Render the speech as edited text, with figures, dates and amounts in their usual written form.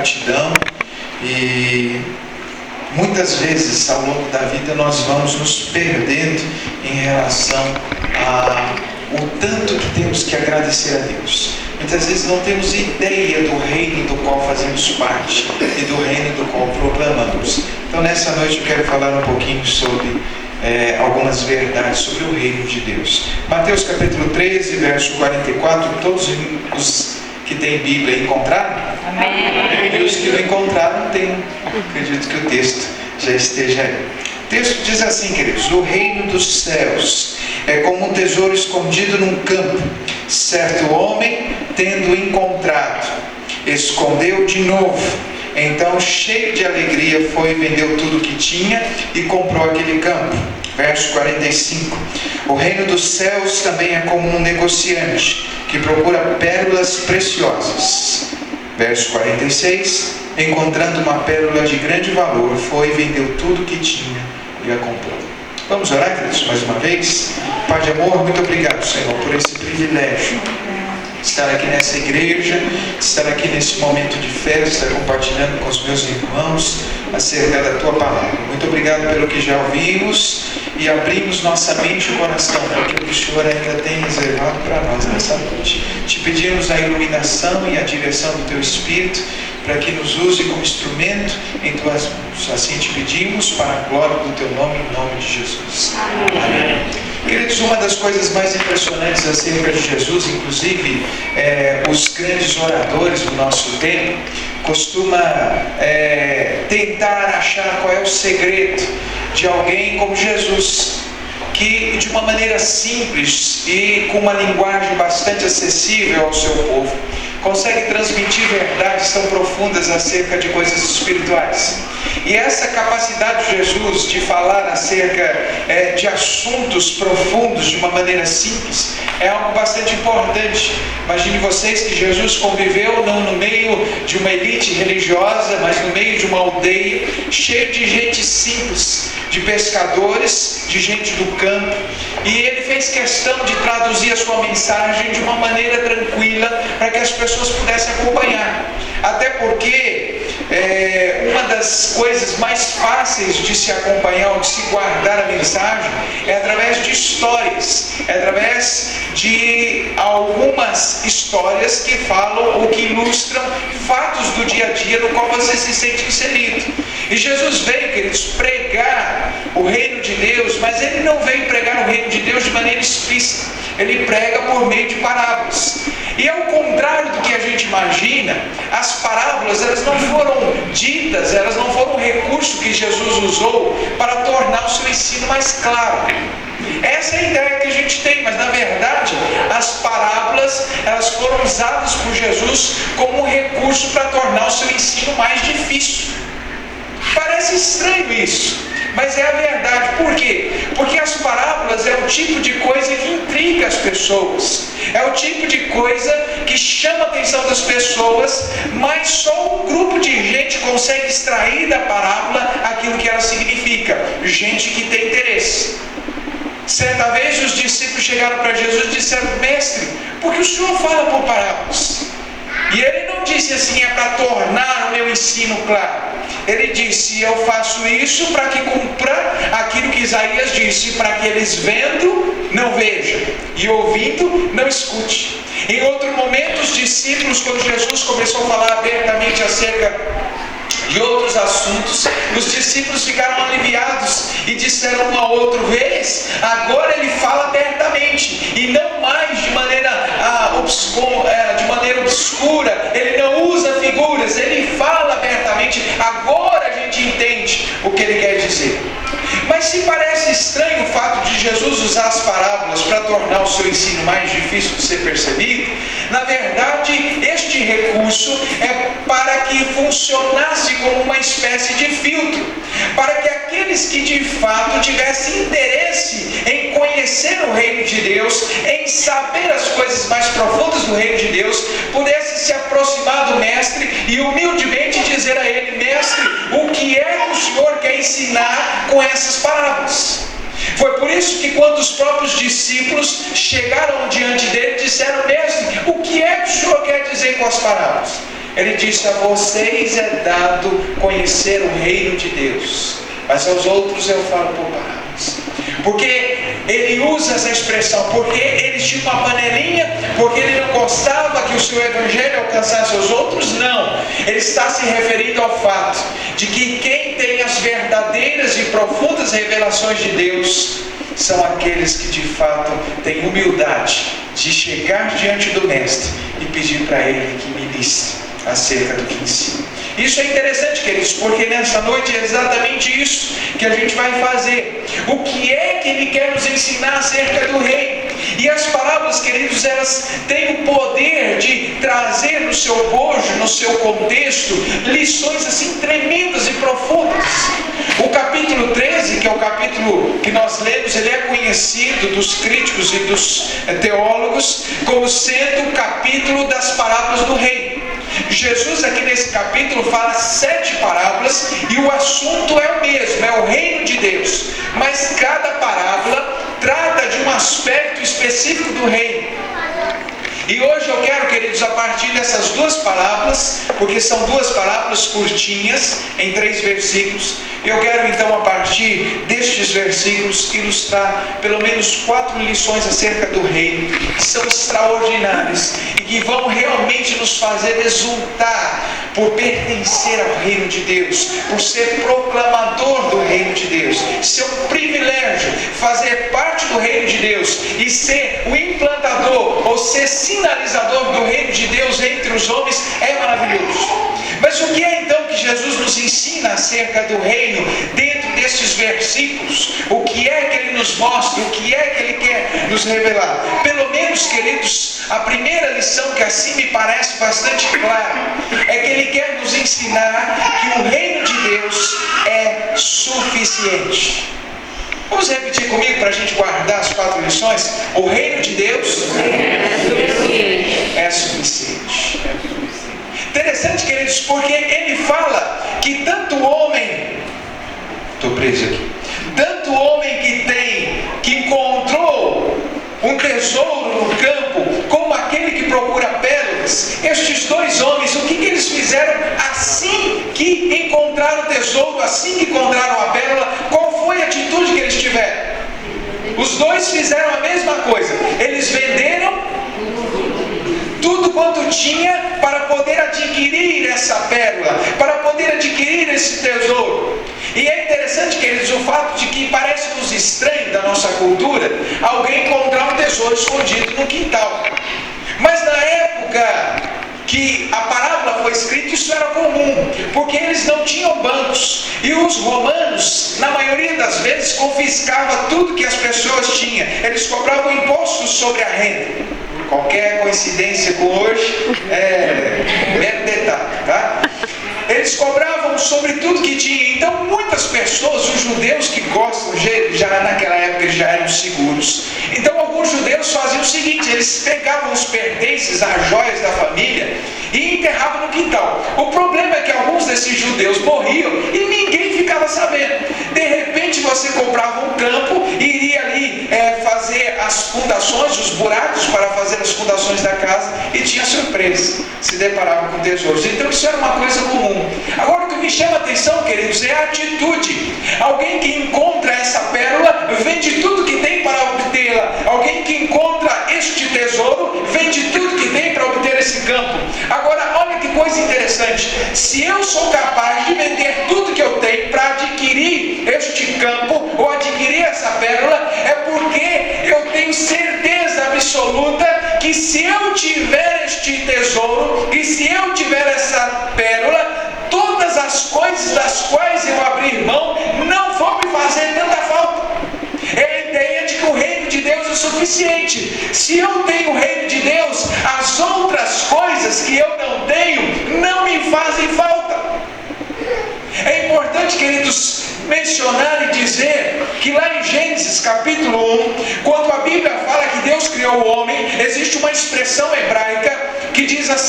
gratidão, e muitas vezes ao longo da vida nós vamos nos perdendo em relação ao tanto que temos que agradecer a Deus. Muitas vezes não temos ideia do reino do qual fazemos parte e do reino do qual proclamamos. Então nessa noite eu quero falar um pouquinho sobre algumas verdades sobre o reino de Deus. Mateus capítulo 13, verso 44, todos os que têm Bíblia encontraram? Amém. E os que não encontraram, acredito que o texto já esteja aí. O texto diz assim, queridos: o reino dos céus é como um tesouro escondido num campo. Certo homem, tendo encontrado, escondeu de novo. Então, cheio de alegria, foi e vendeu tudo o que tinha e comprou aquele campo. Verso 45. O reino dos céus também é como um negociante que procura pérolas preciosas. Verso 46. Encontrando uma pérola de grande valor, foi e vendeu tudo o que tinha e a comprou. Vamos orar, queridos, mais uma vez? Pai de amor, muito obrigado, Senhor, por esse privilégio de estar aqui nessa igreja, de estar aqui nesse momento de festa, compartilhando com os meus irmãos acerca da Tua palavra. Muito obrigado pelo que já ouvimos e abrimos nossa mente e coração para aquilo que o Senhor ainda tem reservado para nós nessa noite. Te pedimos a iluminação e a direção do Teu Espírito para que nos use como instrumento em Tuas mãos. Assim te pedimos para a glória do Teu nome, em nome de Jesus. Amém. Queridos, uma das coisas mais impressionantes acerca de Jesus, inclusive os grandes oradores do nosso tempo costumam tentar achar qual é o segredo de alguém como Jesus, que de uma maneira simples e com uma linguagem bastante acessível ao seu povo consegue transmitir verdades tão profundas acerca de coisas espirituais. E essa capacidade de Jesus de falar acerca de assuntos profundos de uma maneira simples é algo bastante importante. Imagine vocês que Jesus conviveu não no meio de uma elite religiosa, mas no meio de uma aldeia cheia de gente simples, de pescadores, de gente do campo, e ele fez questão de traduzir a sua mensagem de uma maneira tranquila para que as pessoas pudessem acompanhar. Até porque uma das coisas mais fáceis de se acompanhar ou de se guardar a mensagem é através de histórias, é através de algumas histórias que falam ou que ilustram fatos do dia a dia no qual você se sente inserido. E Jesus veio, queridos, pregar o reino de Deus, mas ele não veio pregar o reino de Deus de maneira explícita. Ele prega por meio de parábolas. E ao contrário do que a gente imagina, as parábolas elas não foram ditas, elas não foram um recurso que Jesus usou para tornar o seu ensino mais claro. Essa é a ideia que a gente tem, mas na verdade as parábolas elas foram usadas por Jesus como um recurso para tornar o seu ensino mais difícil. Parece estranho isso, mas é a verdade. Por quê? Porque as parábolas é o tipo de coisa que intriga as pessoas, é o tipo de coisa que chama a atenção das pessoas, mas só um grupo de gente consegue extrair da parábola aquilo que ela significa. Gente que tem interesse. Certa vez os discípulos chegaram para Jesus e disseram: mestre, por que o senhor fala por parábolas? E ele não disse assim, é para tornar o meu ensino claro. Ele disse: eu faço isso para que cumpra aquilo que Isaías disse, para que eles vendo não vejam e ouvindo não escute. Em outro momento, os discípulos, quando Jesus começou a falar abertamente acerca de outros assuntos, os discípulos ficaram aliviados e disseram uma outra vez: agora ele fala abertamente e não mais de maneira obscura, ele não usa figuras, ele fala abertamente. Agora a gente entende o que ele quer dizer. Mas se parece estranho o fato de Jesus usar as parábolas para tornar o seu ensino mais difícil de ser percebido, na verdade este recurso é para que funcionasse como uma espécie de filtro, para que aqueles que de fato tivessem interesse em conhecer o reino de Deus, em saber as coisas mais profundas do reino de Deus, pudessem se aproximar do mestre e humildemente dizer a ele: mestre, o que é que o senhor quer ensinar com essas parábolas? Foi por isso que quando os próprios discípulos chegaram diante dele, disseram: mestre, o que é que o senhor quer dizer com as parábolas? Ele disse: a vocês é dado conhecer o reino de Deus, mas aos outros eu falo por parábolas. Porque ele usa essa expressão, porque eles tinham uma panelinha, porque ele não gostava que o seu evangelho alcançasse os outros? Não, ele está se referindo ao fato de que quem tem as verdadeiras e profundas revelações de Deus são aqueles que de fato têm humildade de chegar diante do Mestre e pedir para ele que ministre acerca do que ensina. Isso é interessante, queridos, porque nessa noite é exatamente isso que a gente vai fazer. O que é que ele quer nos ensinar acerca do reino? E as parábolas, queridos, elas têm o poder de trazer no seu bojo, no seu contexto, lições assim tremendas e profundas. O capítulo 13, que é o capítulo que nós lemos, ele é conhecido dos críticos e dos teólogos como sendo o capítulo das parábolas do reino. Jesus aqui nesse capítulo fala 7 parábolas e o assunto é o mesmo, é o reino de Deus. Mas cada parábola trata de um aspecto específico do reino. E hoje eu quero, queridos, a partir dessas 2 parábolas, porque são 2 parábolas curtinhas, em 3 versículos, eu quero então, a partir destes versículos, ilustrar pelo menos 4 lições acerca do reino, que são extraordinárias e que vão realmente nos fazer exultar por pertencer ao reino de Deus, por ser proclamador do reino de Deus. Ser um privilégio fazer parte do reino de Deus e ser o implantador ou ser sinalizador do reino de Deus entre os homens é maravilhoso. Mas o que é então que Jesus nos ensina acerca do reino dentro destes versículos? O que é que ele nos mostra? O que é que ele quer nos revelar? Pelo menos, queridos, a primeira lição, que assim me parece bastante clara, é que ele quer nos ensinar que o reino de Deus é suficiente. Vamos repetir comigo para a gente guardar as 4 lições? O reino de Deus é suficiente. Interessante, queridos, porque ele fala que tanto o homem, estou preso aqui, tanto o homem que encontrou um tesouro no campo, como aquele que procura pérolas, estes 2 homens, o que eles fizeram assim que encontraram o tesouro, assim que encontraram a pérola? Qual foi a atitude que eles tiveram? Os 2 fizeram a mesma coisa. Eles venderam tudo quanto tinha para poder adquirir essa pérola, para poder adquirir esse tesouro. E é interessante, queridos, o fato de que parece-nos estranho da nossa cultura alguém encontrar um tesouro escondido no quintal. Mas na época que a parábola foi escrita, isso era comum, porque eles não tinham bancos, e os romanos, na maioria das vezes, confiscavam tudo que as pessoas tinham. Eles cobravam impostos sobre a renda. Qualquer coincidência com hoje é mero detalhe, tá? Eles cobravam sobre tudo que tinha. Então muitas pessoas, os judeus que gostam, já naquela época eles já eram seguros. Então alguns judeus faziam o seguinte: eles pegavam os pertences, as joias da família e enterravam no quintal. O problema é que alguns desses judeus morriam e ninguém ficava sabendo. De repente você comprava um campo e iria ali fazer as fundações, os buracos para fazer as fundações da casa, e tinha surpresa, se deparava com tesouros. Então isso era uma coisa comum. Agora o que me chama a atenção, queridos, é a atitude. Alguém que encontra essa pérola vende tudo que tem para obtê-la. Alguém que encontra este tesouro vende tudo que tem para obter esse campo. Agora olha que coisa interessante: se eu sou capaz de vender tudo que eu tenho para adquirir este campo ou adquirir essa pérola, é porque eu tenho certeza absoluta que se eu tiver este tesouro, que se eu tiver essa pérola, todas as coisas das quais eu abrir mão não vão me fazer tanta falta. É a ideia de que o reino de Deus é suficiente. Se eu tenho o reino de Deus, as outras coisas que eu não tenho não me fazem falta. É importante, queridos, mencionar e dizer que lá em Gênesis capítulo 1, quando a Bíblia fala que Deus criou o homem, existe uma expressão hebraica que diz assim: